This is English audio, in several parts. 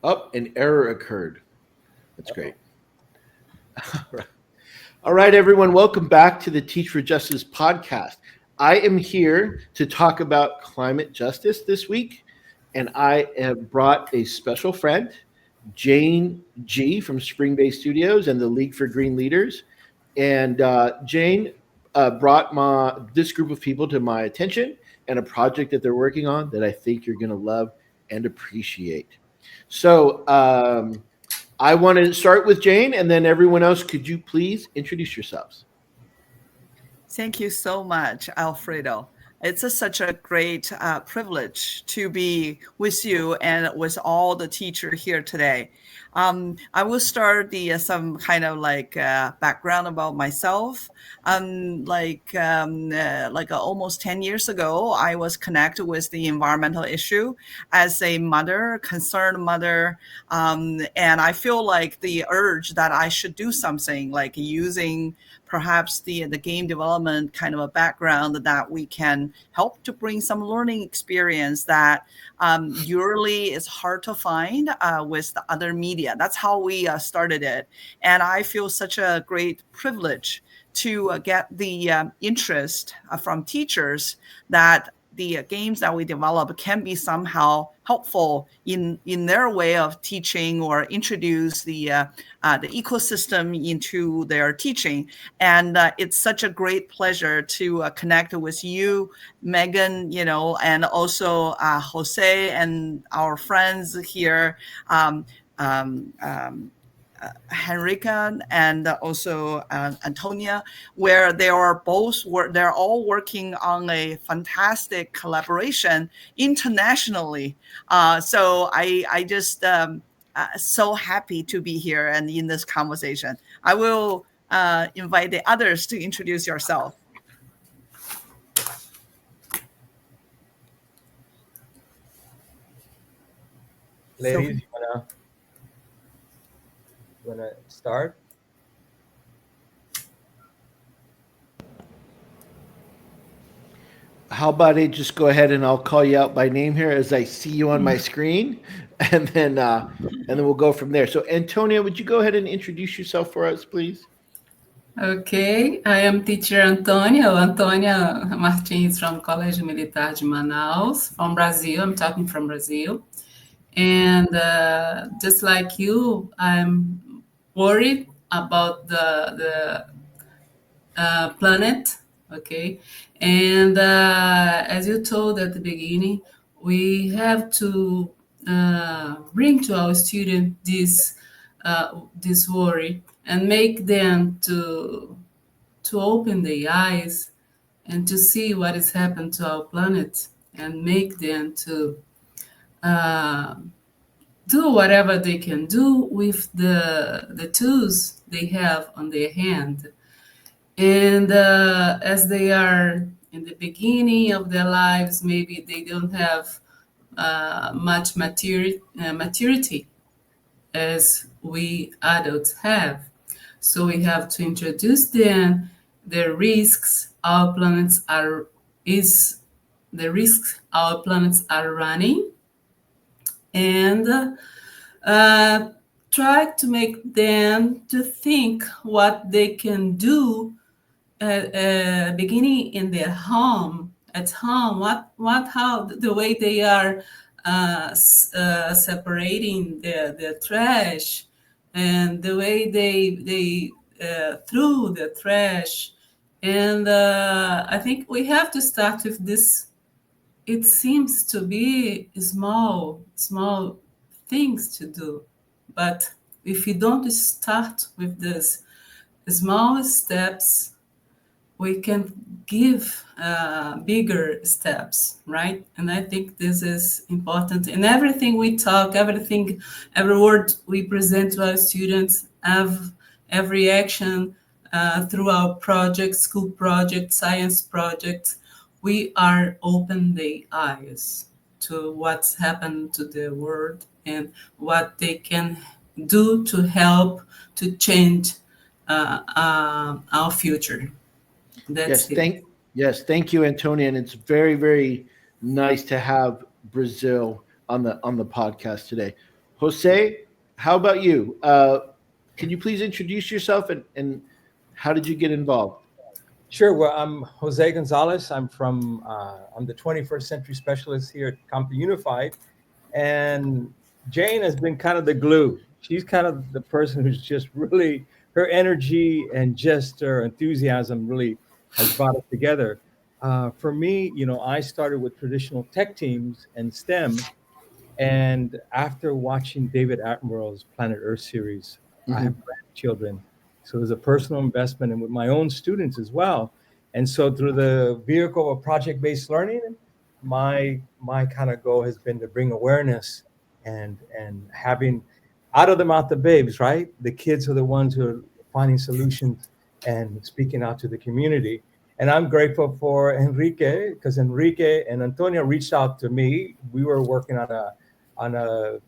An error occurred. That's great. All right, everyone, welcome back to the Teach for Justice podcast. I am here to talk about climate justice this week, and I have brought a special friend, Jane G from Spring Bay Studios and the League for Green Leaders. And Jane brought this group of people to my attention and a project that they're working on that I think you're going to love and appreciate. So I want to start with Jane, and then everyone else, could you please introduce yourselves? Thank you so much, Alfredo. It's such a great privilege to be with you and with all the teachers here today. I will start some kind of background about myself. Almost 10 years ago, I was connected with the environmental issue as a mother, concerned mother, and I feel like the urge that I should do something, like using perhaps the game development kind of a background that we can help to bring some learning experience that usually is hard to find with the other media. That's how we started it. And I feel such a great privilege to get the interest from teachers that the games that we develop can be somehow helpful in their way of teaching or introduce the ecosystem into their teaching. And it's such a great pleasure to connect with you, Megan, and also Jose and our friends here, Henrika and also Antonia, where they're all working on a fantastic collaboration internationally. So I just so happy to be here and in this conversation. I will invite the others to introduce yourself. Ladies, you wanna start? How about I just go ahead and I'll call you out by name here as I see you on my screen, and then we'll go from there. So, Antonia, would you go ahead and introduce yourself for us, please? Okay, I am teacher Antônia Martins from Colégio Militar de Manaus, from Brazil. I'm talking from Brazil. And just like you, I'm worried about the planet, okay? And as you told at the beginning, we have to bring to our students this worry and make them to open their eyes and to see what has happened to our planet and make them to do whatever they can do with the tools they have on their hand. And as they are in the beginning of their lives, maybe they don't have much maturity as we adults have. So we have to introduce them the risks our planets are running, and try to make them to think what they can do beginning in their home, at home, how the way they are separating the trash, and the way they threw the trash. And I think we have to start with this. It seems to be small things to do, but if you don't start with this small steps, we can give bigger steps, right? And I think this is important. In everything we talk, every word we present to our students, every action through our projects, school projects, science projects, we are open the eyes to what's happened to the world and what they can do to help to change our future. Yes, thank you, Antonia, and it's very, very nice to have Brazil on the podcast today. Jose, how about you? Can you please introduce yourself and how did you get involved? Sure. Well, I'm Jose Gonzalez. I'm the 21st century specialist here at Compton Unified. And Jane has been kind of the glue. She's kind of the person who's just really, her energy and just her enthusiasm really has brought us together. For me, I started with traditional tech teams and STEM. And after watching David Attenborough's Planet Earth series, I have grandchildren. So there's a personal investment and with my own students as well. And so through the vehicle of project-based learning, my kind of goal has been to bring awareness and having out of the mouth of babes, right? The kids are the ones who are finding solutions and speaking out to the community. And I'm grateful for Enrique, because Enrique and Antonio reached out to me. We were working on a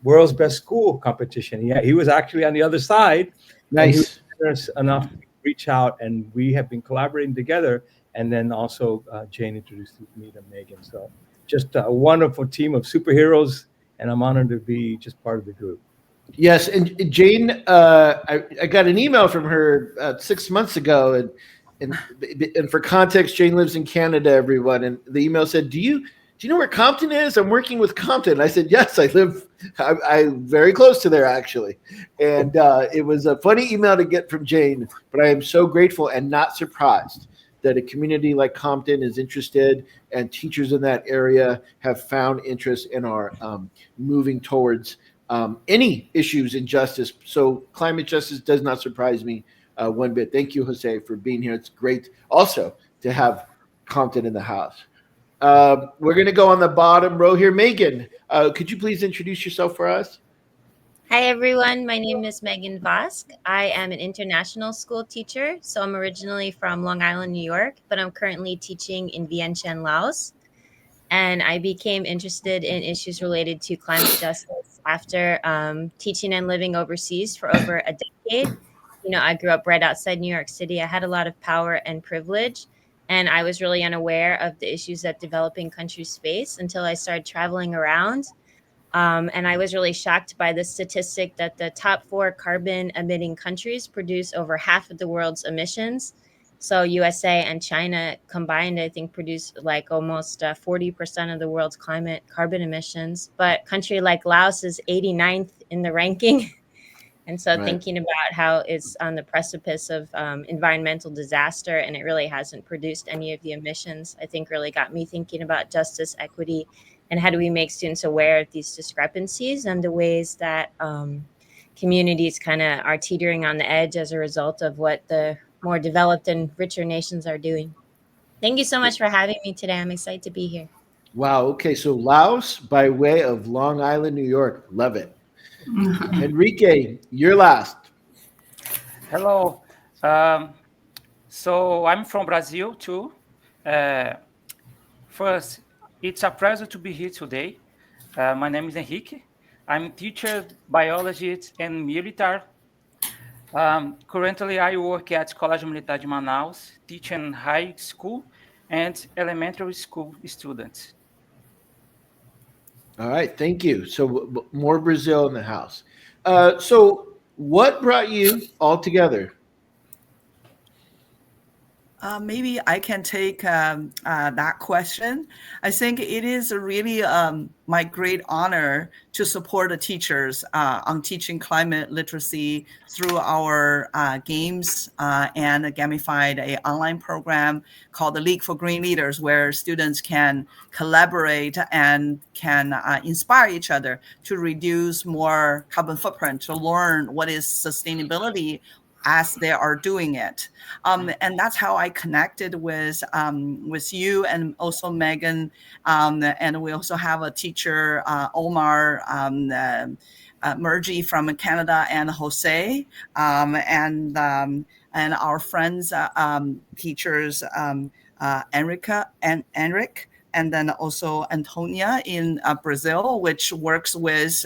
world's best school competition. Yeah, he was actually on the other side. Nice. And he was generous enough to reach out, and we have been collaborating together. And then also Jane introduced me to Megan. So just a wonderful team of superheroes, and I'm honored to be just part of the group. Yes, and Jane, I got an email from her 6 months ago, and for context, Jane lives in Canada, everyone. And the email said, "Do you know where Compton is? I'm working with Compton." I said, "Yes, I'm very close to there, actually." And it was a funny email to get from Jane, but I am so grateful and not surprised that a community like Compton is interested, and teachers in that area have found interest and are moving towards any issues in justice. So climate justice does not surprise me one bit. Thank you, Jose, for being here. It's great also to have Compton in the house. We're going to go on the bottom row here. Megan, could you please introduce yourself for us? Hi, everyone. My name is Megan Vosk. I am an international school teacher. So I'm originally from Long Island, New York, but I'm currently teaching in Vientiane, Laos. And I became interested in issues related to climate justice after teaching and living overseas for over a decade. I grew up right outside New York City. I had a lot of power and privilege, and I was really unaware of the issues that developing countries face until I started traveling around. And I was really shocked by the statistic that the top 4 carbon emitting countries produce over half of the world's emissions. So USA and China combined, I think, produce like almost 40% of the world's carbon emissions. But country like Laos is 89th in the ranking. And so thinking about how it's on the precipice of environmental disaster and it really hasn't produced any of the emissions, I think really got me thinking about justice, equity, and how do we make students aware of these discrepancies and the ways that communities kind of are teetering on the edge as a result of what the more developed and richer nations are doing. Thank you so much for having me today. I'm excited to be here. Wow. Okay. So Laos by way of Long Island, New York. Love it. Enrique, you're last. Hello. So I'm from Brazil too. First, it's a pleasure to be here today. My name is Henrique. I'm a teacher, biologist, and military. Currently, I work at Colégio Militar de Manaus, teaching high school and elementary school students. All right. Thank you. So more Brazil in the house. So what brought you all together? Maybe I can take that question. I think it is really my great honor to support the teachers on teaching climate literacy through our games and a gamified online program called the League for Green Leaders, where students can collaborate and can inspire each other to reduce more carbon footprint, to learn what is sustainability as they are doing it. And that's how I connected with you and also Megan. And we also have a teacher, Omar Murji from Canada, and Jose, and our friends, teachers, Enrica and Enric, and then also Antonia in Brazil, which works with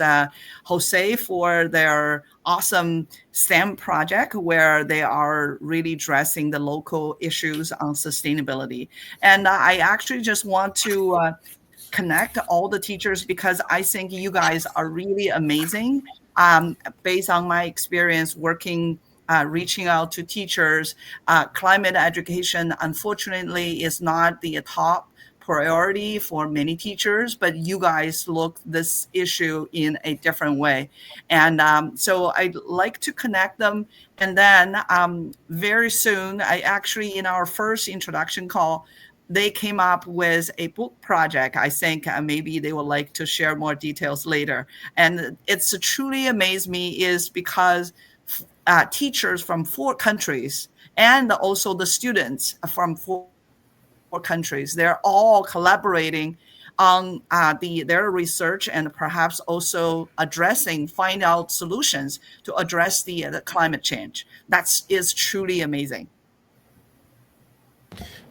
Jose for their awesome STEM project, where they are really addressing the local issues on sustainability. And I actually just want to connect all the teachers because I think you guys are really amazing. Based on my experience working, reaching out to teachers, climate education, unfortunately, is not the top priority for many teachers, but you guys look this issue in a different way. And so I'd like to connect them. And then very soon, I actually, in our first introduction call, they came up with a book project. I think maybe they would like to share more details later. And it's truly amazed me is because teachers from 4 countries and also the students from 4 countries, they're all collaborating on their research and perhaps also find out solutions to address the climate change. That is truly amazing.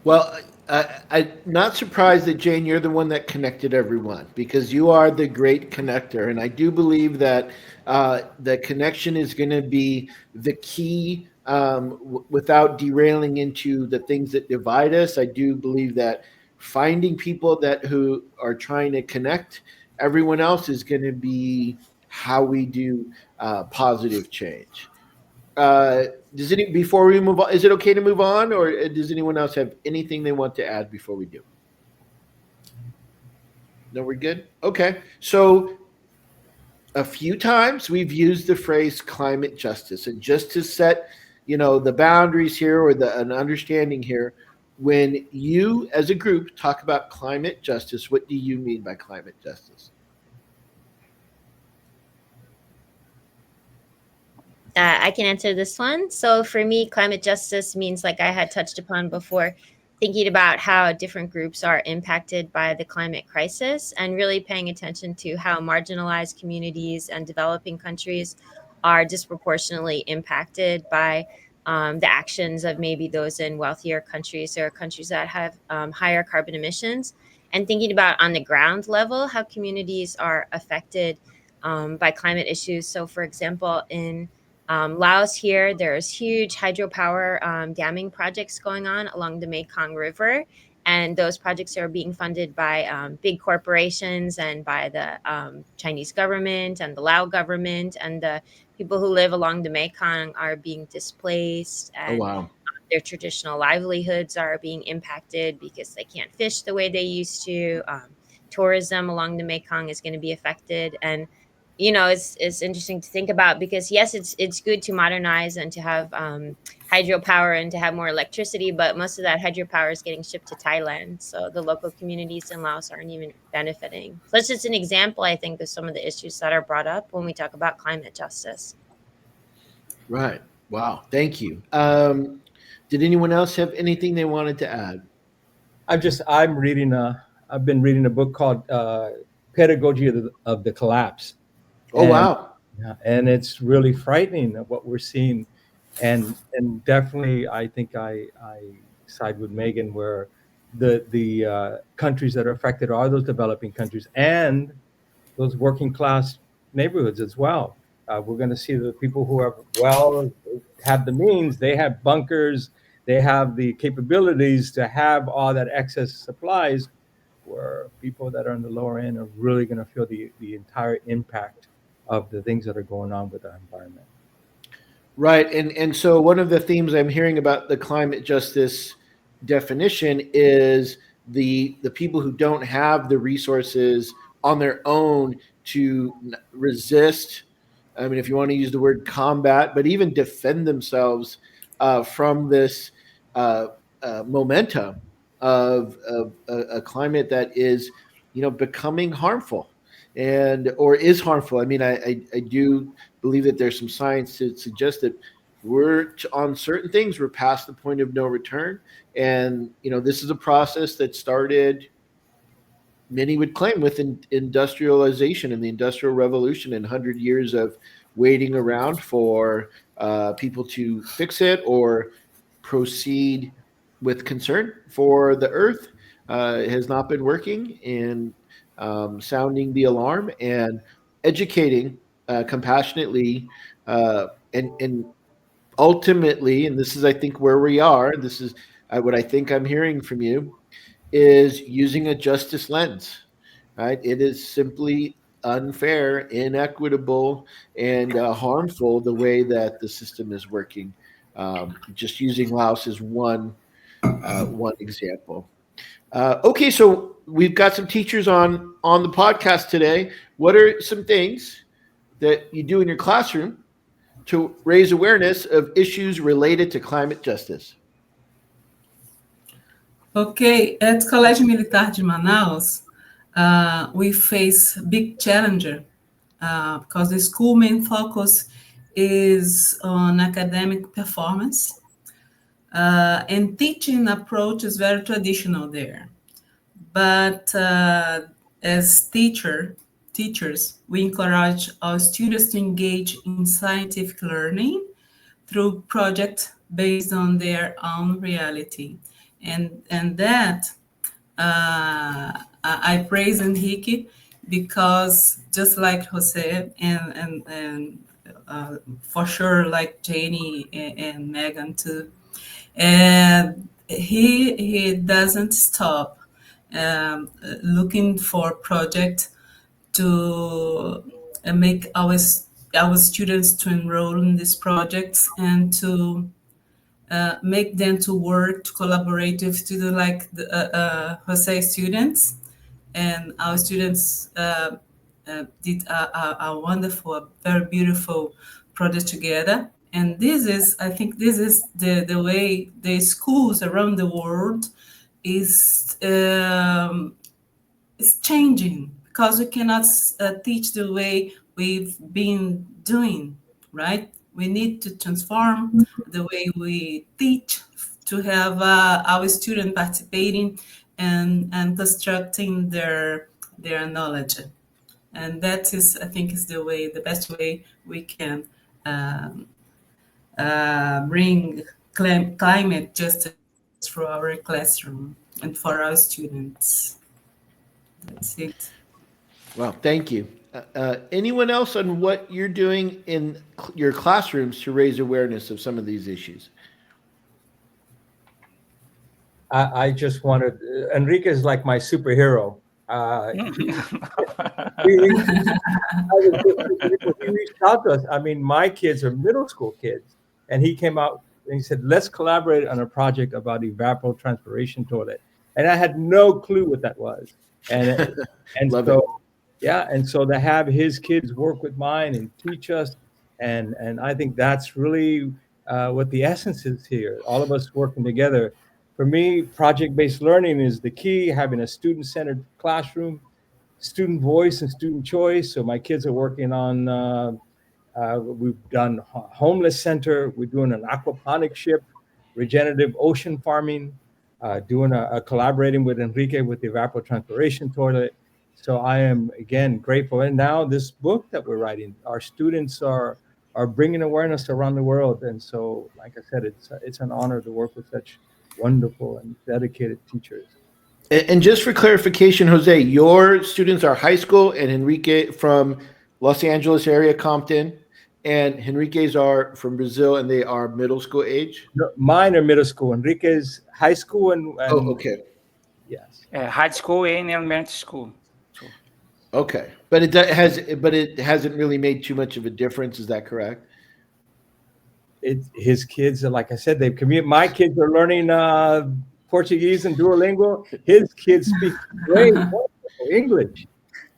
Well, I'm not surprised that Jane, you're the one that connected everyone because you are the great connector, and I do believe that the connection is going to be the key. Without derailing into the things that divide us, I do believe that finding people who are trying to connect everyone else is going to be how we do positive change. Before we move on, is it okay to move on, or does anyone else have anything they want to add before we do? No, we're good. Okay, so a few times we've used the phrase climate justice, and just to set, the boundaries here or an understanding here, when you as a group talk about climate justice, what do you mean by climate justice? I can answer this one. So for me, climate justice means, like I had touched upon before, thinking about how different groups are impacted by the climate crisis and really paying attention to how marginalized communities and developing countries are disproportionately impacted by the actions of maybe those in wealthier countries or countries that have higher carbon emissions. And thinking about on the ground level how communities are affected by climate issues. So, for example, in Laos here, there's huge hydropower damming projects going on along the Mekong River. And those projects are being funded by big corporations and by the Chinese government and the Lao government. And the people who live along the Mekong are being displaced. Oh, And wow. their traditional livelihoods are being impacted because they can't fish the way they used to. Tourism along the Mekong is going to be affected. And it's interesting to think about because yes, it's good to modernize and to have hydropower and to have more electricity, but most of that hydropower is getting shipped to Thailand, so the local communities in Laos aren't even benefiting. So it's just an example, I think, of some of the issues that are brought up when we talk about climate justice. Right. Wow. Thank you. Did anyone else have anything they wanted to add? I've been reading a book called Pedagogy of the Collapse. Oh, wow. Yeah, and it's really frightening of what we're seeing. And definitely, I think I side with Megan, where the countries that are affected are those developing countries and those working class neighborhoods as well. We're going to see the people who have the means, they have bunkers, they have the capabilities to have all that excess supplies, where people that are on the lower end are really going to feel the entire impact of the things that are going on with our environment. Right. And so one of the themes I'm hearing about the climate justice definition is the people who don't have the resources on their own to resist. I mean, if you want to use the word combat, but even defend themselves from this momentum of a climate that is, becoming harmful or is harmful. I mean, I do believe that there's some science to suggest that on certain things, we're past the point of no return. And, this is a process that started, many would claim, with industrialization and the Industrial Revolution and 100 years of waiting around for people to fix it or proceed with concern for the earth. It has not been working, and sounding the alarm and educating compassionately and ultimately, and this is, I think, where we are, this is what I think I'm hearing from you, is using a justice lens. right? It is simply unfair, inequitable, and harmful the way that the system is working. Just using Laos as one example. Okay, so we've got some teachers on the podcast today. What are some things that you do in your classroom to raise awareness of issues related to climate justice? Okay, at Colégio Militar de Manaus, we face big challenge because the school main focus is on academic performance, and teaching approach is very traditional there. But as teachers, we encourage our students to engage in scientific learning through projects based on their own reality. And that I praise Enrique because just like Jose and for sure like Janie and Megan too, and he doesn't stop looking for project to make our students to enroll in these projects and to make them to work to collaborate with students like the Jose students, and our students did a wonderful, a very beautiful project together. And this is, I think, this is the way the schools around the world is changing, because we cannot teach the way we've been doing, right? We need to transform the way we teach to have our students participating and constructing their knowledge. And that is, I think, is the best way we can bring climate justice through our classroom and for our students. That's it. Well, thank you. Anyone else on what you're doing in your classrooms to raise awareness of some of these issues? I just wanted, Enrique is like my superhero. He reached out to us. I mean, my kids are middle school kids, and he came out and he said, let's collaborate on a project about evapotranspiration toilet. And I had no clue what that was. And so, yeah, and so to have his kids work with mine and teach us, and I think that's really what the essence is here. All of us working together. For me, project-based learning is the key, having a student-centered classroom, student voice and student choice. So my kids are working on, we've done homeless center, we're doing an aquaponic ship, regenerative ocean farming, doing a collaborating with Enrique with the evapotranspiration toilet. So I am, again, grateful. And now this book that we're writing, our students are bringing awareness around the world. And so, like I said, it's an honor to work with such wonderful and dedicated teachers. And just for clarification, Jose, your students are high school, and Enrique from Los Angeles area, Compton, and Enrique's are from Brazil, and they are middle school age? No, mine are middle school. Enrique's high school and oh, okay. Yes. High school and elementary school. Okay, but it hasn't really made too much of a difference. Is that correct? His kids are, like I said, they've commuted. My kids are learning Portuguese and Duolingo. His kids speak great English.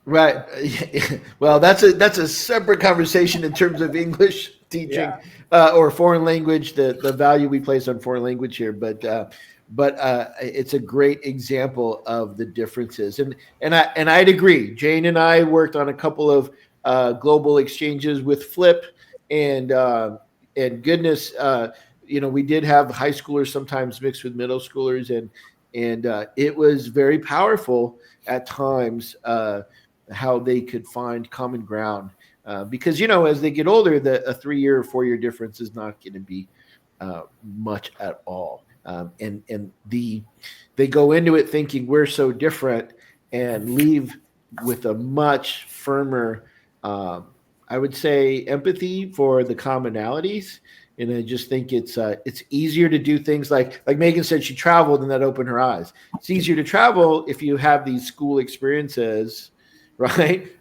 Right. Well, that's a separate conversation in terms of English teaching, or foreign language. The value we place on foreign language here, but it's a great example of the differences. And I'd agree. Jane and I worked on a couple of global exchanges with Flip, and goodness, we did have high schoolers sometimes mixed with middle schoolers, and it was very powerful at times how they could find common ground, because as they get older, a 3-year or 4-year difference is not going to be much at all. And they go into it thinking we're so different, and leave with a much firmer, I would say, empathy for the commonalities, And I just think it's easier to do things like Megan said, she traveled and that opened her eyes. It's easier to travel if you have these school experiences, right?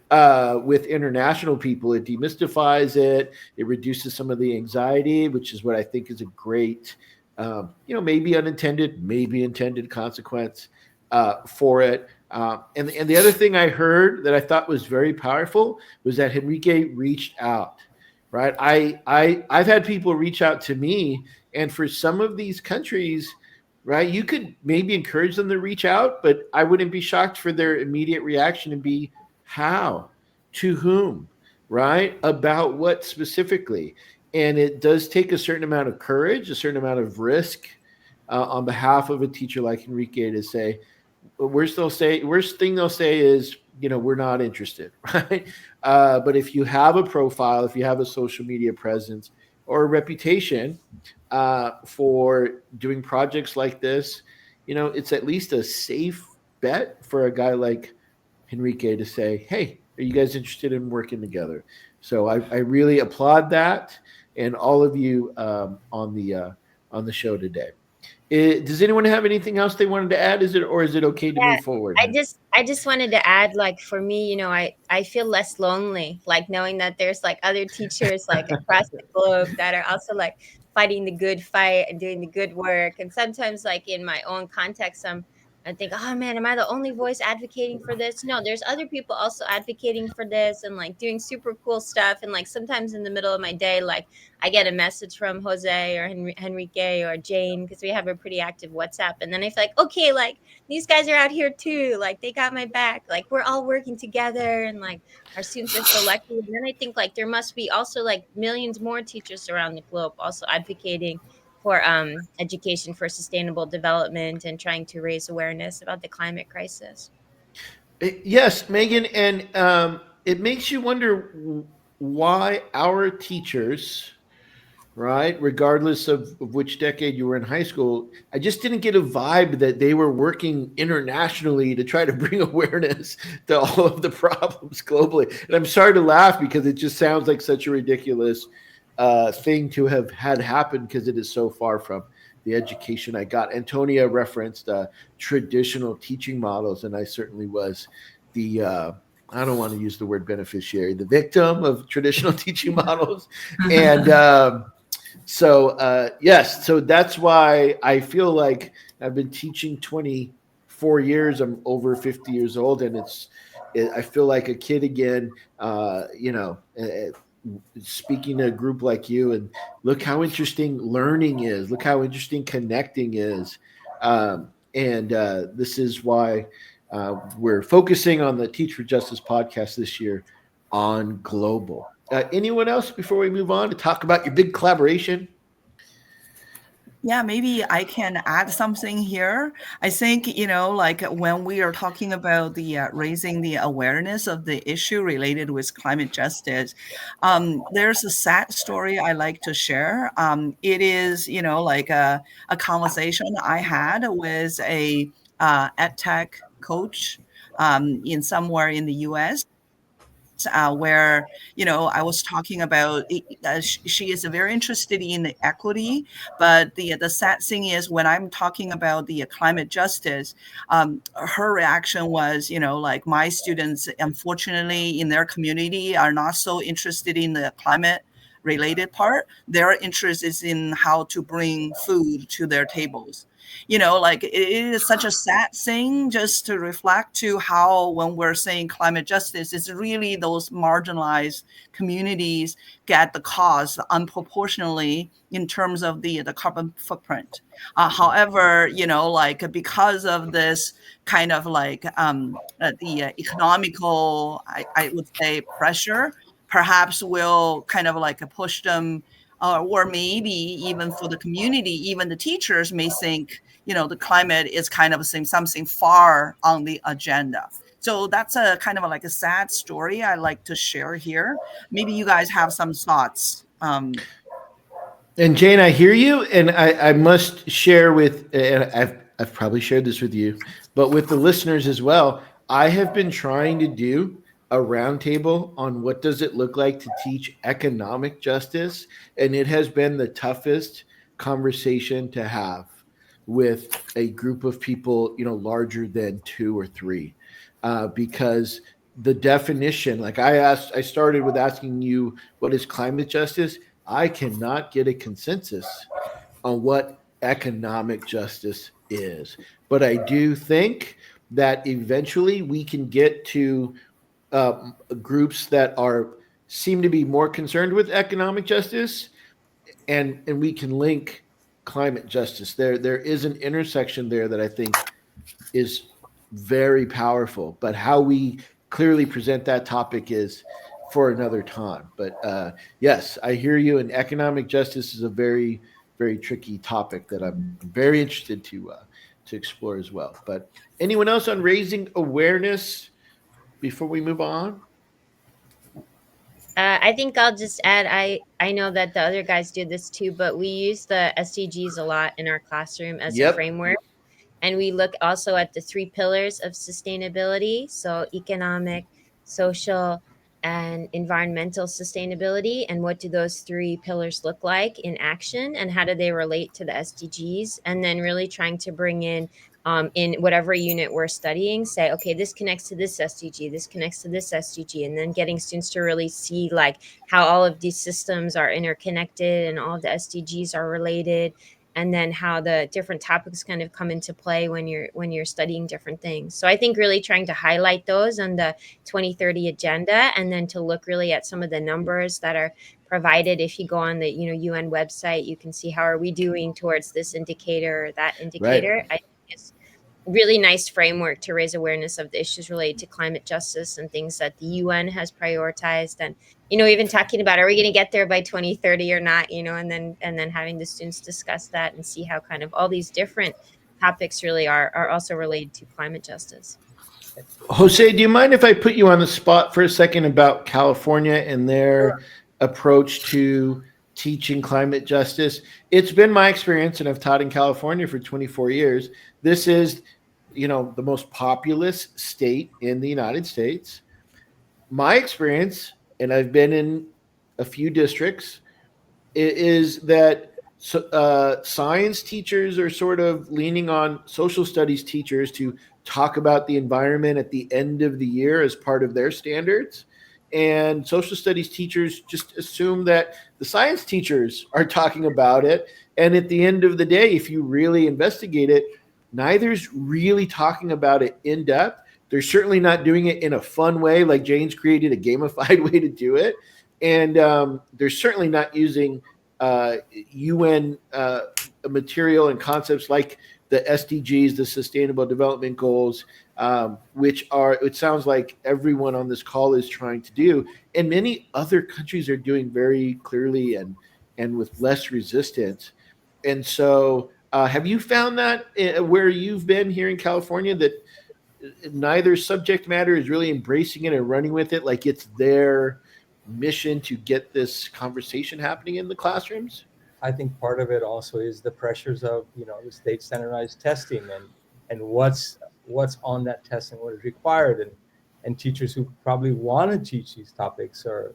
With international people, it demystifies it. It reduces some of the anxiety, which is what I think is a great, maybe unintended, maybe intended consequence for it. And the other thing I heard that I thought was very powerful was that Henrique reached out. Right. I've had people reach out to me, and for some of these countries, right, you could maybe encourage them to reach out, but I wouldn't be shocked for their immediate reaction to be how, to whom, right, about what specifically. And it does take a certain amount of courage, a certain amount of risk on behalf of a teacher like Henrique to say, worst thing they'll say is, we're not interested, right? But if you have a profile, if you have a social media presence or a reputation for doing projects like this, it's at least a safe bet for a guy like Henrique to say, hey, are you guys interested in working together? So I really applaud that, and all of you on the show today. Does anyone have anything else they wanted to add? Is it okay to move forward? I just wanted to add, like, for me, I feel less lonely, like knowing that there's like other teachers like across the globe that are also like fighting the good fight and doing the good work. And sometimes, like, in my own context, I think, oh man, am I the only voice advocating for this? No, there's other people also advocating for this and like doing super cool stuff. And like sometimes in the middle of my day, like I get a message from Jose or Henrique or Jane, because we have a pretty active WhatsApp. And then I feel like, okay, like these guys are out here too. Like they got my back. Like we're all working together, and like our students are so lucky. And then I think like there must be also like millions more teachers around the globe also advocating for education for sustainable development and trying to raise awareness about the climate crisis. Yes, Megan, and it makes you wonder why our teachers, right, regardless of which decade you were in high school, I just didn't get a vibe that they were working internationally to try to bring awareness to all of the problems globally. And I'm sorry to laugh because it just sounds like such a ridiculous thing to have had happen, because it is so far from the education I got. Antonia referenced traditional teaching models, and I certainly was the I don't want to use the word beneficiary, the victim of traditional teaching models. And yes, so that's why I feel like I've been teaching 24 years. I'm over 50 years old, and I feel like a kid again, speaking to a group like you, and look how interesting learning is, look how interesting connecting is. This is why we're focusing on the Teach for Justice podcast this year on global. Anyone else before we move on to talk about your big collaboration? Yeah, maybe I can add something here. I think, like when we are talking about the raising the awareness of the issue related with climate justice, there's a sad story I like to share. It is, like a conversation I had with a ed tech coach in somewhere in the US. Where I was talking about she is very interested in the equity, but the sad thing is when I'm talking about the climate justice, her reaction was like my students unfortunately in their community are not so interested in the climate related part. Their interest is in how to bring food to their tables. Like it is such a sad thing just to reflect to how when we're saying climate justice, it's really those marginalized communities get the cost unproportionally in terms of the carbon footprint. However, like because of this kind of like the economical, I would say pressure, perhaps will kind of like push them or maybe even for the community, even the teachers may think, the climate is kind of something far on the agenda. So that's a kind of like a sad story I like to share here. Maybe you guys have some thoughts. And Jane, I hear you, and I must share with, and I've probably shared this with you, but with the listeners as well. I have been trying to do a roundtable on what does it look like to teach economic justice, and it has been the toughest conversation to have with a group of people, larger than 2 or 3, because the definition, like I started with asking you, what is climate justice? I cannot get a consensus on what economic justice is, but I do think that eventually we can get to groups that seem to be more concerned with economic justice, and we can link climate justice. There is an intersection there that I think is very powerful, but how we clearly present that topic is for another time. But yes, I hear you, and economic justice is a very, very tricky topic that I'm very interested to explore as well. But anyone else on raising awareness before we move on? I think I'll just add, I know that the other guys do this too, but we use the SDGs a lot in our classroom as a Yep. framework. And we look also at the 3 pillars of sustainability. So economic, social, and environmental sustainability. And what do those 3 pillars look like in action? And how do they relate to the SDGs? And then really trying to bring in whatever unit we're studying, say, okay, this connects to this SDG, this connects to this SDG. And then getting students to really see like how all of these systems are interconnected and all of the SDGs are related, and then how the different topics kind of come into play when you're studying different things. So I think really trying to highlight those on the 2030 agenda, and then to look really at some of the numbers that are provided. If you go on the UN website, you can see how are we doing towards this indicator or that indicator. Right. I think it's really nice framework to raise awareness of the issues related to climate justice and things that the UN has prioritized, and even talking about, are we going to get there by 2030 or not, and then having the students discuss that and see how kind of all these different topics really are also related to climate justice. Jose, do you mind if I put you on the spot for a second about California and their approach to teaching climate justice? It's been my experience, and I've taught in California for 24 years. This is, the most populous state in the United States. My experience, and I've been in a few districts, is that science teachers are sort of leaning on social studies teachers to talk about the environment at the end of the year as part of their standards. And social studies teachers just assume that the science teachers are talking about it. And at the end of the day, if you really investigate it, neither's really talking about it in depth. They're certainly not doing it in a fun way, like Jane's created a gamified way to do it. And they're certainly not using UN material and concepts like the SDGs, the Sustainable Development Goals, which it sounds like everyone on this call is trying to do. And many other countries are doing very clearly and with less resistance. And so have you found that where you've been here in California, that neither subject matter is really embracing it and running with it like it's their mission to get this conversation happening in the classrooms? I think part of it also is the pressures of the state standardized testing and what's on that test and what is required, and teachers who probably want to teach these topics or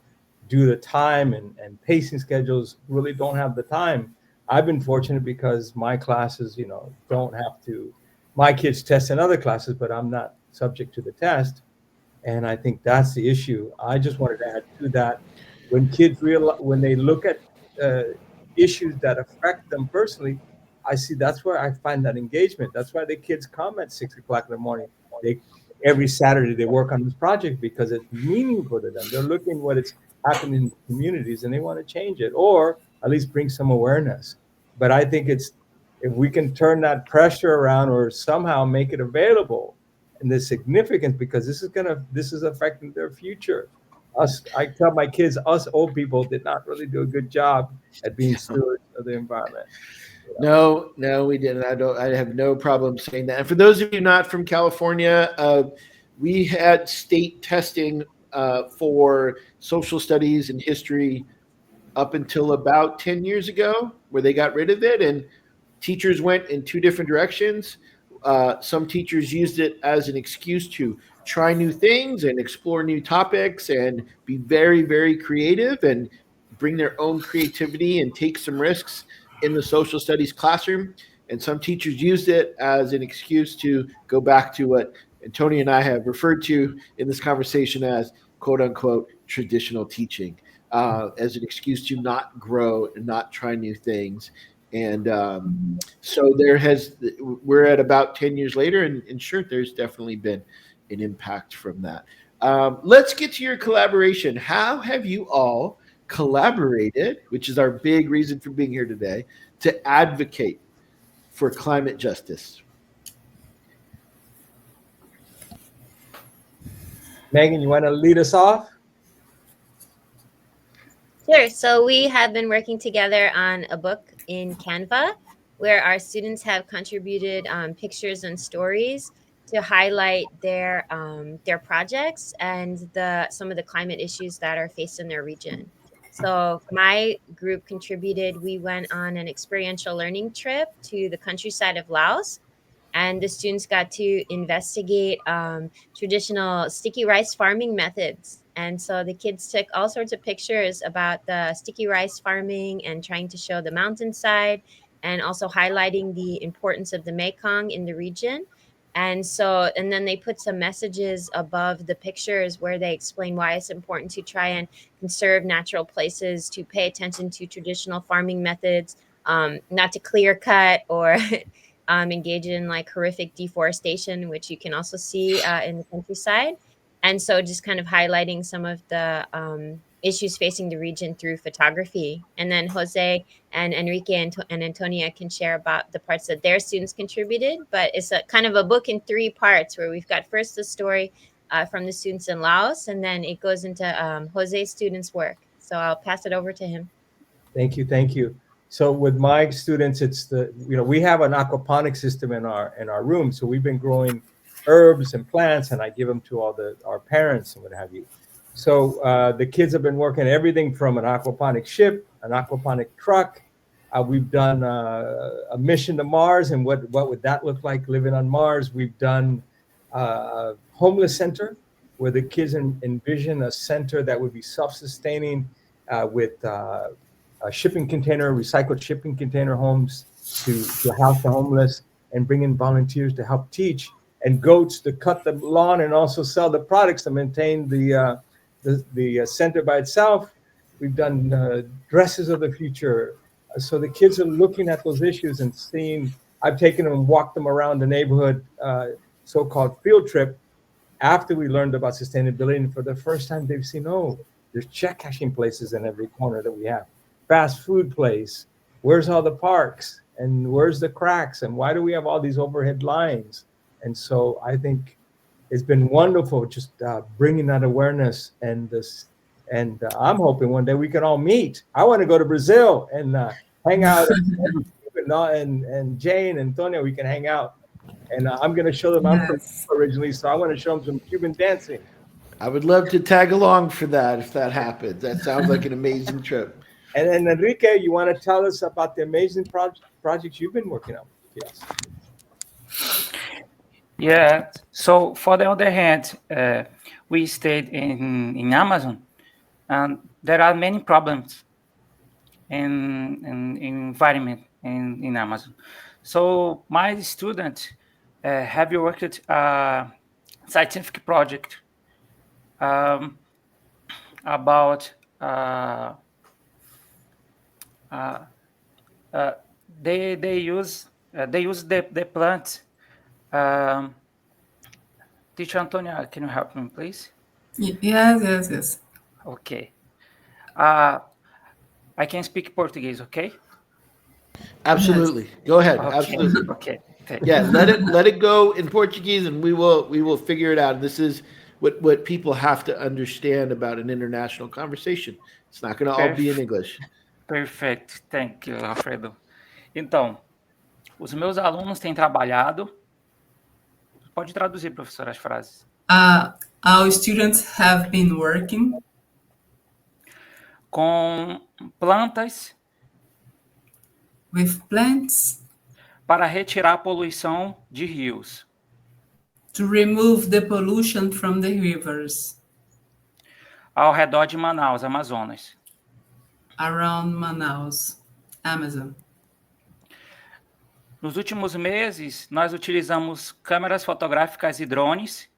due to time and pacing schedules really don't have the time. I've been fortunate because my classes don't have to, my kids test in other classes, but I'm not subject to the test, and I think that's the issue. I just wanted to add to that, when kids when they look at issues that affect them personally, I see that's where I find that engagement. That's why the kids come at 6 o'clock in the morning. Every Saturday they work on this project because it's meaningful to them. They're looking what it's happening in communities and they want to change it, or at least bring some awareness. But I think if we can turn that pressure around or somehow make it available and the significance, because this is affecting their future. I tell my kids, us old people did not really do a good job at being stewards of the environment. No, we didn't. I have no problem saying that. And for those of you not from California, we had state testing for social studies and history up until about 10 years ago, where they got rid of it, and teachers went in 2 different directions. some teachers used it as an excuse to try new things and explore new topics and be very, very creative and bring their own creativity and take some risks in the social studies classroom. And some teachers used it as an excuse to go back to what Tony and I have referred to in this conversation as quote unquote traditional teaching, as an excuse to not grow and not try new things. And so we're at about 10 years later, and sure, there's definitely been an impact from that. Let's get to your collaboration. How have you all collaborated, which is our big reason for being here today, to advocate for climate justice? Megan, you want to lead us off? Sure. So we have been working together on a book in Canva where our students have contributed pictures and stories to highlight their projects and some of the climate issues that are faced in their region. So my group contributed. We went on an experiential learning trip to the countryside of Laos, and the students got to investigate traditional sticky rice farming methods. And so the kids took all sorts of pictures about the sticky rice farming and trying to show the mountainside and also highlighting the importance of the Mekong in the region. And then they put some messages above the pictures where they explain why it's important to try and conserve natural places, to pay attention to traditional farming methods, not to clear cut or engage in like horrific deforestation, which you can also see in the countryside. And so just kind of highlighting some of the issues facing the region through photography. And then Jose and Enrique and Antonia can share about the parts that their students contributed. But it's a kind of a book in 3 parts where we've got first the story from the students in Laos, and then it goes into Jose's students' work. So I'll pass it over to him. Thank you. Thank you. So with my students, it's we have an aquaponic system in our room. So we've been growing herbs and plants, and I give them to all our parents and what have you. So the kids have been working everything from an aquaponic ship, an aquaponic truck. We've done a mission to Mars, and what would that look like living on Mars? We've done a homeless center where the kids envision a center that would be self-sustaining with a shipping container, recycled shipping container homes to house the homeless, and bring in volunteers to help teach, and goats to cut the lawn and also sell the products to maintain the center by itself. We've done dresses of the future. So the kids are looking at those issues and seeing. I've taken them and walked them around the neighborhood, so-called field trip, after we learned about sustainability. And for the first time, they've seen, there's check cashing places in every corner that we have. Fast food place. Where's all the parks? And where's the cracks? And why do we have all these overhead lines? And so I think it's been wonderful just bringing that awareness and this. And I'm hoping one day we can all meet. I want to go to Brazil and hang out. and Jane and Tonya, we can hang out. And I'm going to show them. I'm from originally, so I want to show them some Cuban dancing. I would love to tag along for that if that happens. That sounds like an amazing trip. And Enrique, you want to tell us about the amazing projects you've been working on? Yes. Yeah. So for the other hand, we stayed in Amazon, and there are many problems in environment in Amazon. So my students have worked a scientific project about they use the plant. Teacher Antonia, can you help me, please? Yes. Okay. I can speak Portuguese, okay? Absolutely. Go ahead. Okay. Absolutely. Okay. Yeah, let it go in Portuguese, and we will figure it out. This is what people have to understand about an international conversation. It's not going to all be in English. Perfect. Thank you, Alfredo. Então, os meus alunos têm trabalhado. Pode traduzir, professor, as frases. Our students have been working com plantas, with plants, para retirar a poluição de rios. To remove the pollution from the rivers Ao redor de Manaus, Amazonas. around Manaus, Amazon. Nos últimos meses, nós utilizamos câmeras fotográficas e drones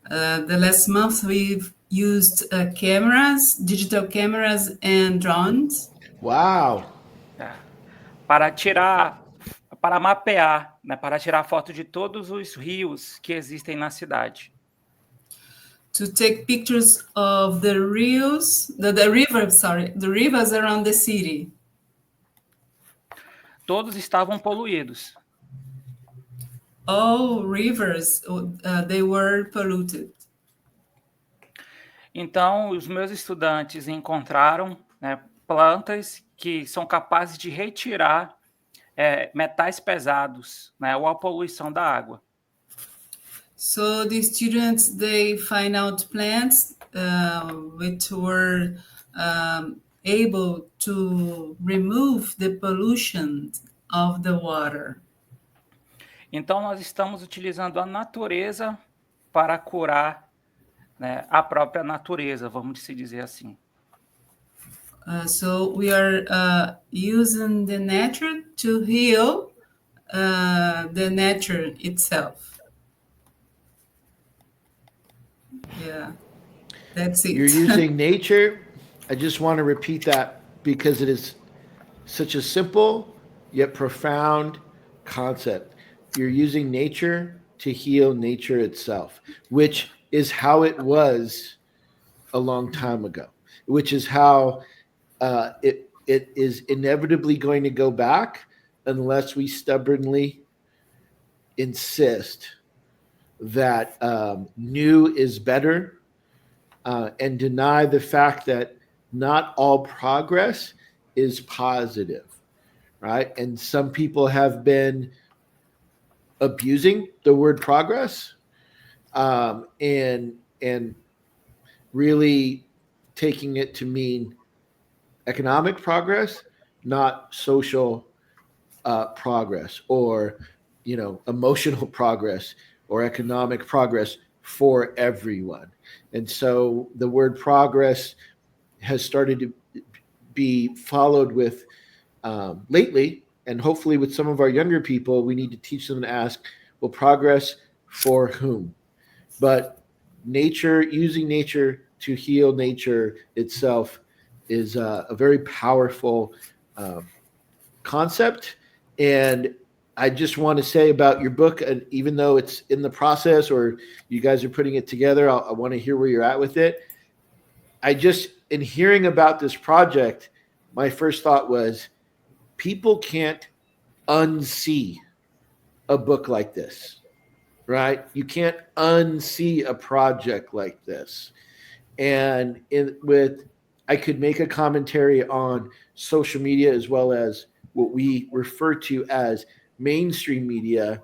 The last month we've used cameras, digital cameras and drones Wow. para mapear, né, para tirar foto de todos os rios que existem na cidade. to take pictures of the rivers around the city. Todos estavam poluídos. All rivers, they were polluted. Então, os meus estudantes encontraram, né, plantas que são capazes de retirar metais pesados, né, ou a poluição da água. So the students, they find out plants which were able to remove the pollution of the water. Então, nós estamos utilizando a natureza para curar, né, a própria natureza, vamos se dizer assim. So we are using the nature to heal the nature itself. Yeah, that's it. You're using nature. I just want to repeat that because it is such a simple yet profound concept. You're using nature to heal nature itself, which is how it was a long time ago, which is how it is inevitably going to go back unless we stubbornly insist that new is better and deny the fact that not all progress is positive, right? And some people have been abusing the word progress and really taking it to mean economic progress, not social progress, or emotional progress, or economic progress for everyone. And so the word progress has started to be followed with lately, and hopefully with some of our younger people, we need to teach them to ask, well, progress for whom? But nature, using nature to heal nature itself is a very powerful concept. And I just want to say about your book, and even though it's in the process or you guys are putting it together, I want to hear where you're at with it. In hearing about this project, my first thought was, people can't unsee a book like this, right? You can't unsee a project like this. And I could make a commentary on social media as well as what we refer to as mainstream media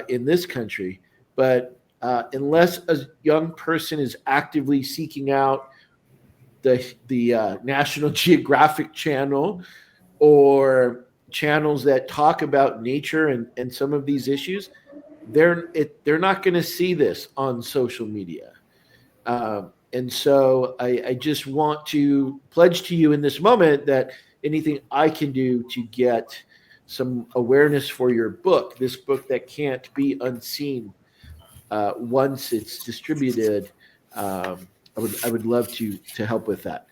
in this country. But unless a young person is actively seeking out the National Geographic Channel or channels that talk about nature and some of these issues, they're not going to see this on social media. And so I just want to pledge to you in this moment that anything I can do to get some awareness for your book, this book that can't be unseen once it's distributed, I would love to help with that.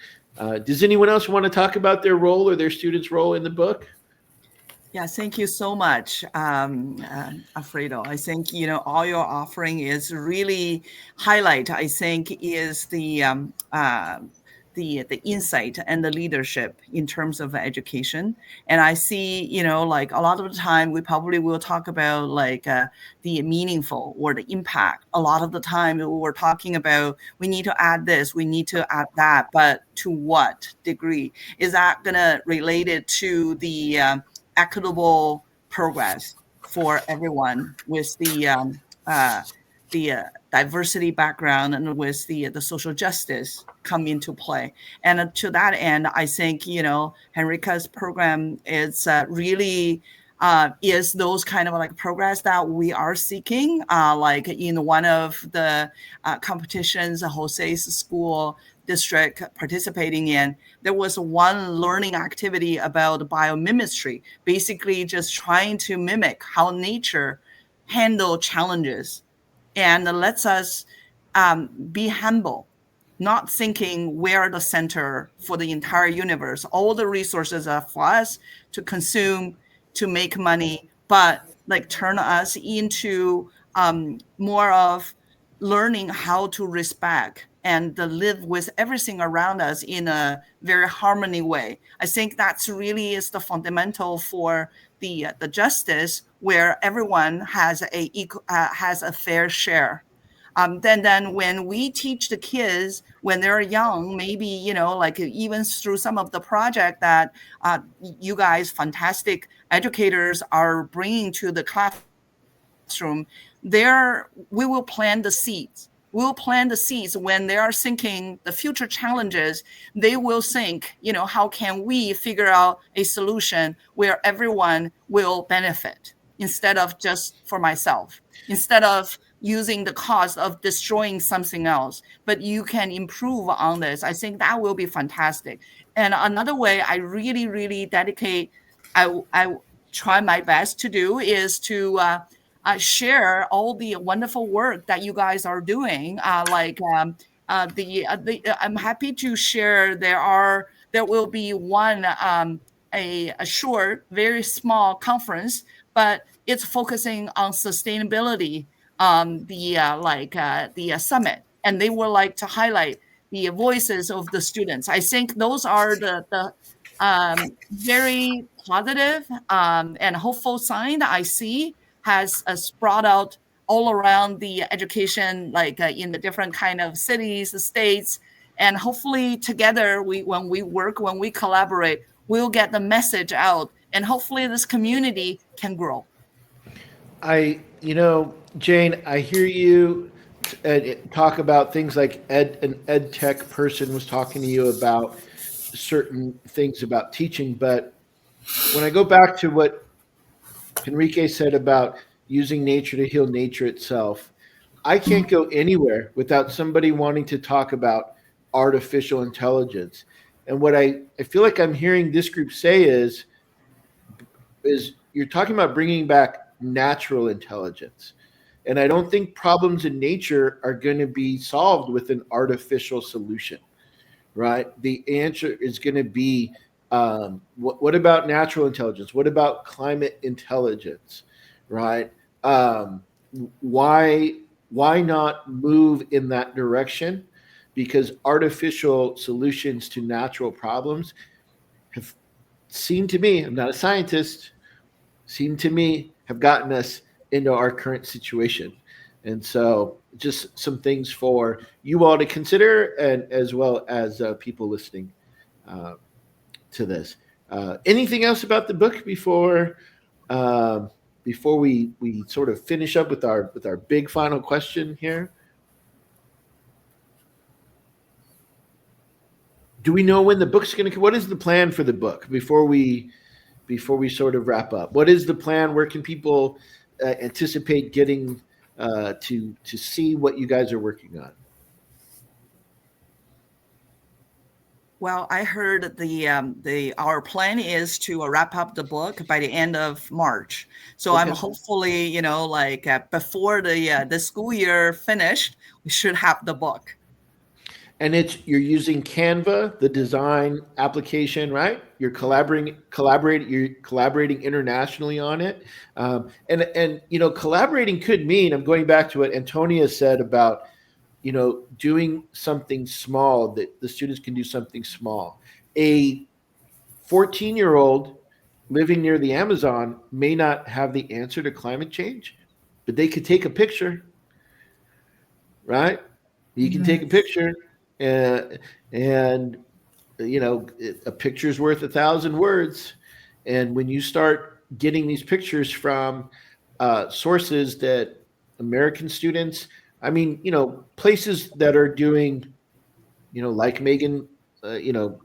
Does anyone else want to talk about their role or their students' role in the book? Yeah, thank you so much, Alfredo. I think, all your offering is really highlight, I think, is the insight and the leadership in terms of education. And I see, like a lot of the time we probably will talk about like the meaningful or the impact. A lot of the time we're talking about, we need to add this, we need to add that, but to what degree? Is that gonna relate it to the equitable progress for everyone with the diversity background and with the social justice come into play? And to that end, I think, Henrika's program is really is those kind of like progress that we are seeking. Like in one of the competitions, Jose's school district participating in, there was one learning activity about biomimicry, basically just trying to mimic how nature handle challenges and lets us be humble, not thinking we're the center for the entire universe. All the resources are for us to consume, to make money, but like turn us into more of learning how to respect and live with everything around us in a very harmony way. I think that's really is the fundamental for the justice, where everyone has a fair share. Then when we teach the kids when they're young, maybe, like even through some of the project that you guys, fantastic educators, are bringing to the classroom, we will plant the seeds. We'll plant the seeds when they are thinking the future challenges. They will think, how can we figure out a solution where everyone will benefit instead of just for myself, instead of using the cost of destroying something else, but you can improve on this. I think that will be fantastic. And another way I really, really dedicate, I try my best to do is to share all the wonderful work that you guys are doing. I'm happy to share. There will be one a short, very small conference, but it's focusing on sustainability. The summit, and they would like to highlight the voices of the students. I think those are the very positive and hopeful sign that I see has brought out all around the education, in the different kind of cities, the states, and hopefully together when we collaborate, we'll get the message out, and hopefully this community can grow. Jane, I hear you talk about things like an ed tech person was talking to you about certain things about teaching. But when I go back to what Enrique said about using nature to heal nature itself, I can't go anywhere without somebody wanting to talk about artificial intelligence. And what I feel like I'm hearing this group say is you're talking about bringing back natural intelligence. And I don't think problems in nature are going to be solved with an artificial solution, right? The answer is going to be, what about natural intelligence? What about climate intelligence, right? Why not move in that direction? Because artificial solutions to natural problems have seemed to me, I'm not a scientist, seem to me have gotten us into our current situation. And so just some things for you all to consider, and as well as people listening to this. Anything else about the book before we sort of finish up with our big final question here? Do we know when the book's going to? What is the plan for the book before we sort of wrap up? What is the plan? Where can people anticipate getting to see what you guys are working on? Well, I heard our plan is to wrap up the book by the end of March. So okay. I'm hopefully, before the school year finished, we should have the book. And you're using Canva, the design application, right? You're collaborating internationally on it. And collaborating could mean, I'm going back to what Antonia said about, doing something small, that the students can do something small. A 14-year-old living near the Amazon may not have the answer to climate change, but they could take a picture, right? You can take a picture. And a picture's worth 1,000 words. And when you start getting these pictures from sources that American students, places that are doing, like Megan,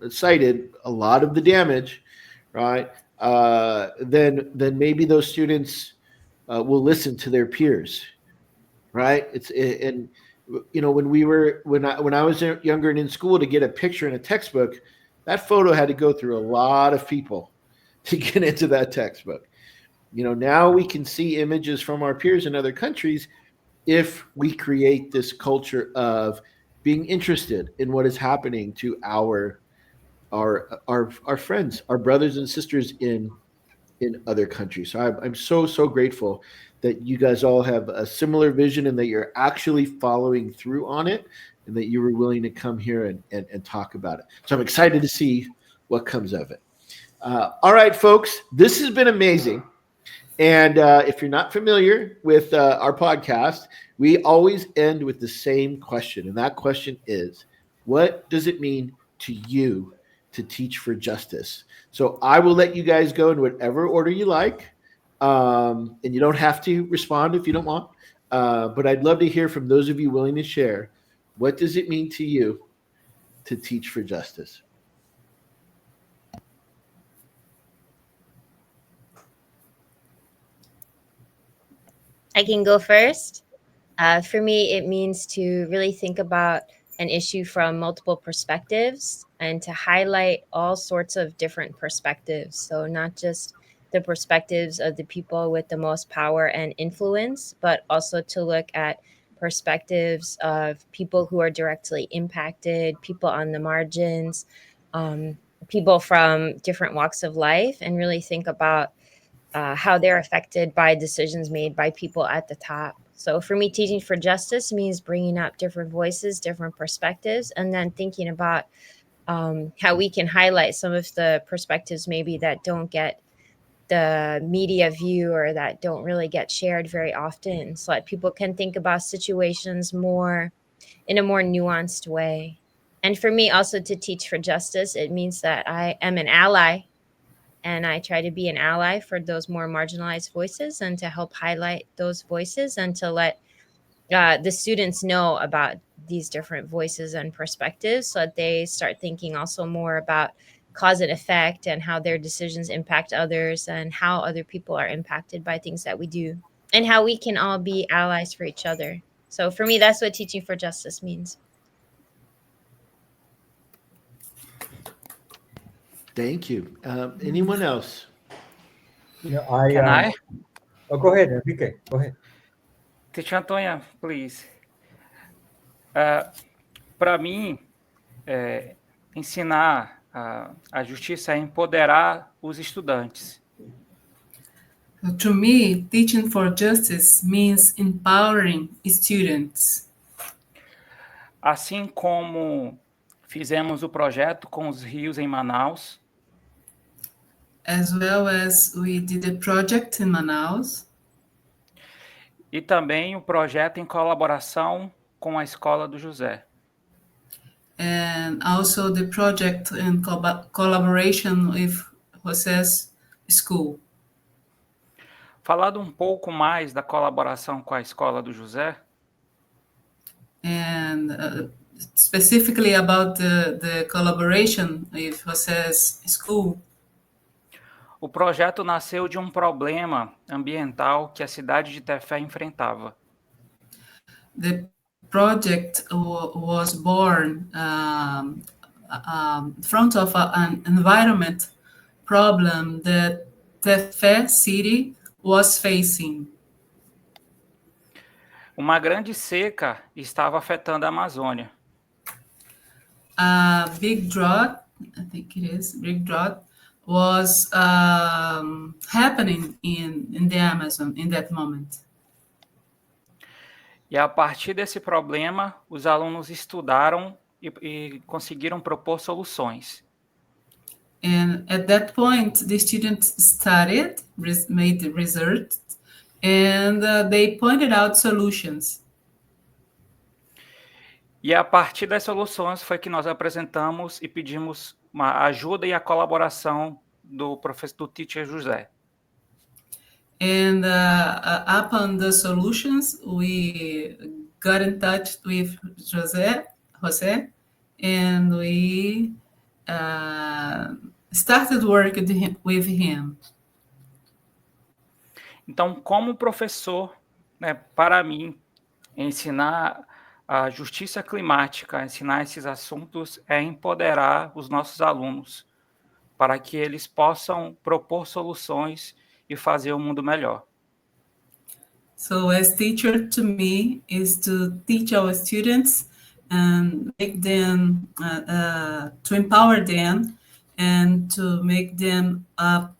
cited, a lot of the damage, right? then maybe those students will listen to their peers, right? And when I was younger and in school, to get a picture in a textbook, that photo had to go through a lot of people to get into that textbook. Now we can see images from our peers in other countries if we create this culture of being interested in what is happening to our friends, our brothers and sisters in other countries. So I'm so grateful that you guys all have a similar vision and that you're actually following through on it, and that you were willing to come here and talk about it. So I'm excited to see what comes of it. All right, folks, this has been amazing. And if you're not familiar with our podcast, we always end with the same question. And that question is, what does it mean to you to teach for justice? So I will let you guys go in whatever order you like. And you don't have to respond if you don't want. But I'd love to hear from those of you willing to share. What does it mean to you to teach for justice? I can go first. For me, it means to really think about an issue from multiple perspectives and to highlight all sorts of different perspectives. So not just the perspectives of the people with the most power and influence, but also to look at perspectives of people who are directly impacted, people on the margins, people from different walks of life, and really think about how they're affected by decisions made by people at the top. So for me, teaching for justice means bringing up different voices, different perspectives, and then thinking about how we can highlight some of the perspectives maybe that don't get the media view or that don't really get shared very often, so that people can think about situations in a more nuanced way. And for me also, to teach for justice, it means that I am an ally, and I try to be an ally for those more marginalized voices and to help highlight those voices and to let the students know about these different voices and perspectives, so that they start thinking also more about cause and effect and how their decisions impact others and how other people are impacted by things that we do and how we can all be allies for each other. So for me, that's what teaching for justice means. Thank you. Anyone else? Can I? Oh, go ahead, Enrique. Go ahead. Teacher Antônia, please. Para mim, ensinar a justiça é empoderar os estudantes. To me, teaching for justice means empowering students. Assim como fizemos o projeto com os rios em Manaus, As well as we did a project in Manaus, e também o projeto em colaboração com a Escola do José. and also the project in collaboration with José's school. Falando um pouco mais da colaboração com a Escola do José, And specifically about the collaboration with José's school. o projeto nasceu de um problema ambiental que a cidade de Tefé enfrentava. The project was born in front of an environment problem that Tefé city was facing. Uma grande seca estava afetando a Amazônia. A big drought, I think it is, big drought was happening in the Amazon in that moment. E a partir desse problema, os alunos estudaram e conseguiram propor soluções. And at that point, the students studied, made research, and they pointed out solutions. E a partir das soluções foi que nós apresentamos e pedimos uma ajuda e a colaboração do professor, do teacher José. And upon the solutions, we got in touch with José, and we started work with him. Então, como professor, né, para mim, ensinar a justiça climática, ensinar esses assuntos é empoderar os nossos alunos para que eles possam propor soluções e fazer o mundo melhor. So as teacher to me is to teach our students and make them, to empower them and to make them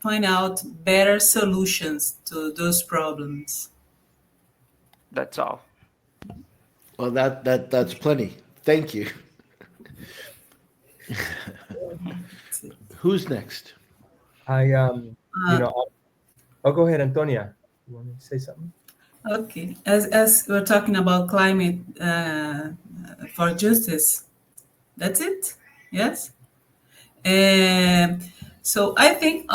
point out better solutions to those problems. That's all. Well, that's plenty. Thank you. Who's next? Oh, go ahead, Antonia. You want to say something? Okay, as we're talking about climate for justice, that's it. Yes. So I think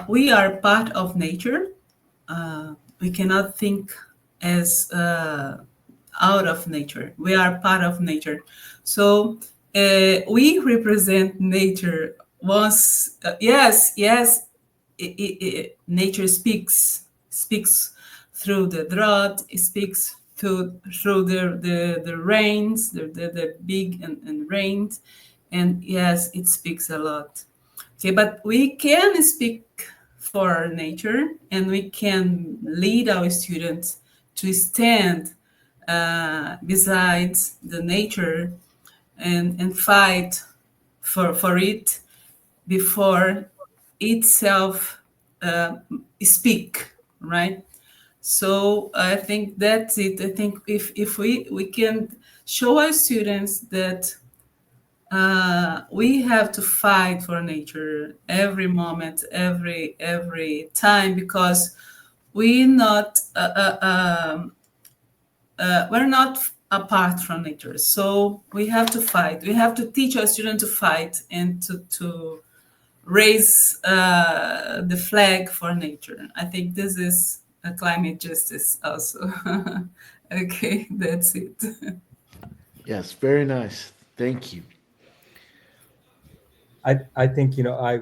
we are part of nature. We cannot think as out of nature. We are part of nature. So we represent nature. Once, yes, nature speaks through the drought. It speaks through the rains, the big and rains, and yes, it speaks a lot. Okay, but we can speak for nature, and we can lead our students to stand beside the nature and fight for it before itself speak, right? So I think that's it. I think if we can show our students that we have to fight for nature every moment, every time, because we're not apart from nature. So we have to fight. We have to teach our students to fight and to raise the flag for nature. I think this is a climate justice also. Okay, that's it. Yes, very nice. Thank you. I think,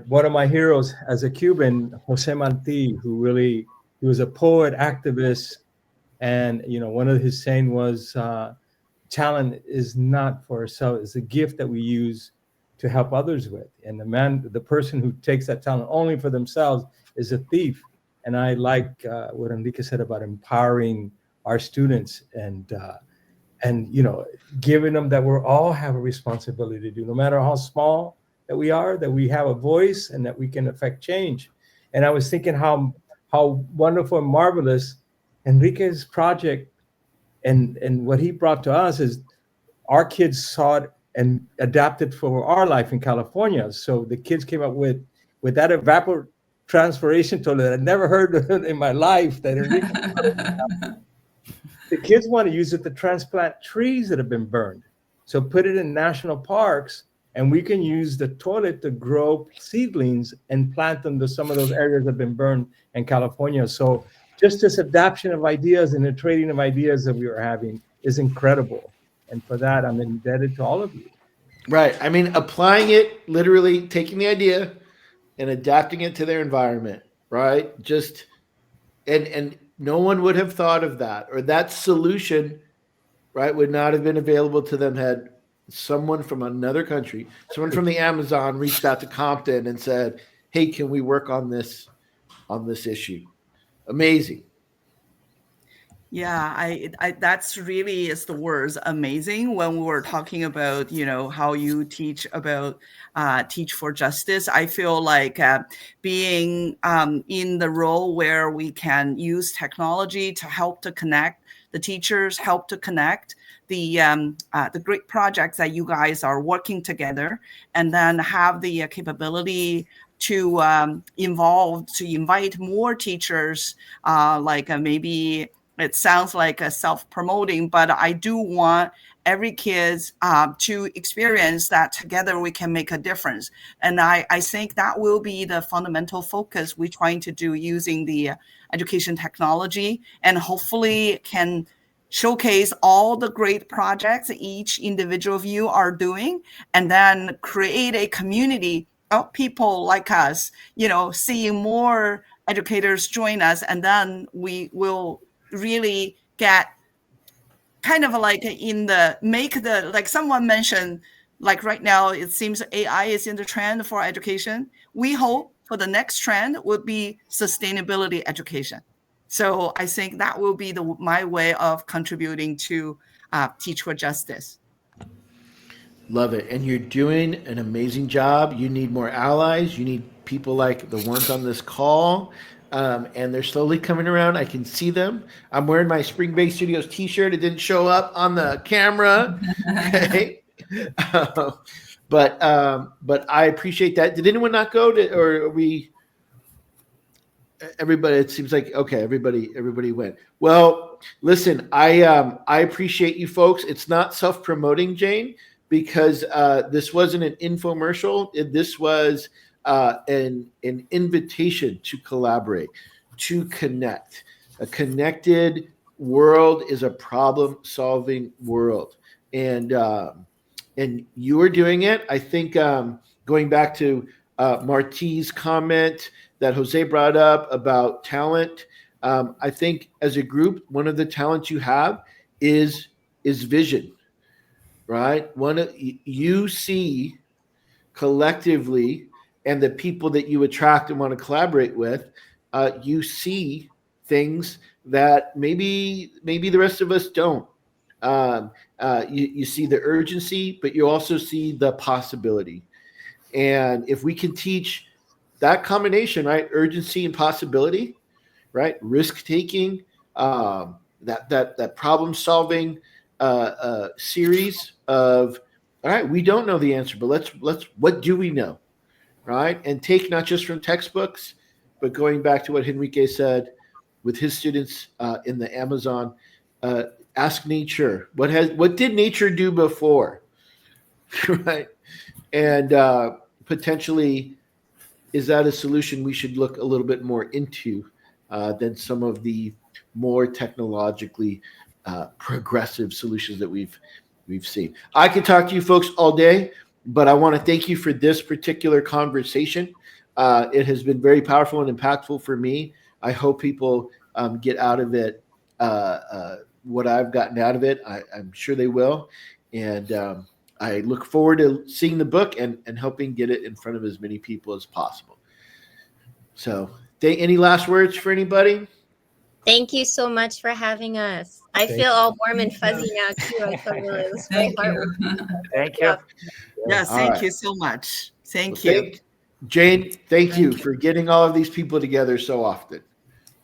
one of my heroes as a Cuban, Jose Marti, he was a poet, activist, and, one of his saying was, talent is not for ourselves, it's a gift that we use to help others with. And the person who takes that talent only for themselves is a thief. And I like what Enrique said about empowering our students and giving them that we all have a responsibility to do, no matter how small that we are, that we have a voice and that we can affect change. And I was thinking how wonderful and marvelous Enrique's project and what he brought to us is our kids saw it and adapted for our life in California. So the kids came up with that evapotranspiration toilet I'd never heard of in my life. That Enrique the kids want to use it to transplant trees that have been burned. So put it in national parks, and we can use the toilet to grow seedlings and plant them to some of those areas that have been burned in California. So just this adaptation of ideas and the trading of ideas that we are having is incredible. And for that, I'm indebted to all of you. Right. I mean, applying it, literally taking the idea and adapting it to their environment, right? Just, and no one would have thought of that, or that solution, right, would not have been available to them had someone from another country, someone from the Amazon reached out to Compton and said, hey, can we work on this issue? Amazing. Yeah, I that's really is the words amazing when we were talking about, how you teach about teach for justice. I feel like being in the role where we can use technology to help to connect the teachers, help to connect the great projects that you guys are working together, and then have the capability to invite more teachers, maybe. It sounds like a self-promoting, but I do want every kid to experience that together we can make a difference. And I think that will be the fundamental focus we're trying to do using the education technology, and hopefully can showcase all the great projects each individual of you are doing, and then create a community people like us, seeing more educators join us, and then we will really get kind of like like someone mentioned, like right now, it seems AI is in the trend for education. We hope for the next trend would be sustainability education. So I think that will be my way of contributing to Teach for Justice. Love it. And you're doing an amazing job. You need more allies. You need people like the ones on this call. And they're slowly coming around. I can see them. I'm wearing my Spring Bay Studios t-shirt. It didn't show up on the camera. Okay. But I appreciate that. Did anyone not go to, or are we, everybody, it seems like, okay, everybody went. Well, listen, I appreciate you folks. It's not self-promoting, Jane, because this wasn't an infomercial. This was an invitation to collaborate, to connect. A connected world is a problem-solving world, and you are doing it. I think going back to Marti's comment that Jose brought up about talent, I think as a group, one of the talents you have is vision. Right? You see collectively, and the people that you attract and want to collaborate with, you see things that maybe the rest of us don't. You see the urgency, but you also see the possibility. And if we can teach that combination, right, urgency and possibility, right, risk taking, that problem solving series of, all right, we don't know the answer, but let's what do we know, right? And take not just from textbooks, but going back to what Henrique said with his students in the Amazon, ask nature, what did nature do before, right? And potentially, is that a solution we should look a little bit more into than some of the more technologically progressive solutions that we've seen? I could talk to you folks all day, but I want to thank you for this particular conversation. It has been very powerful and impactful for me. I hope people get out of it what I've gotten out of it. I'm sure they will. And I look forward to seeing the book and helping get it in front of as many people as possible. So any last words for anybody? Thank you so much for having us. I feel all warm and fuzzy now too. I feel really, it was very heartwarming. Thank you. Yes, thank you so much. Thank you. Jane, thank you for getting all of these people together so often.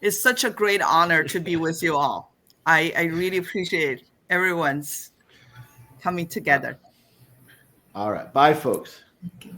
It's such a great honor to be with you all. I really appreciate everyone's coming together. All right. Bye, folks. Thank you.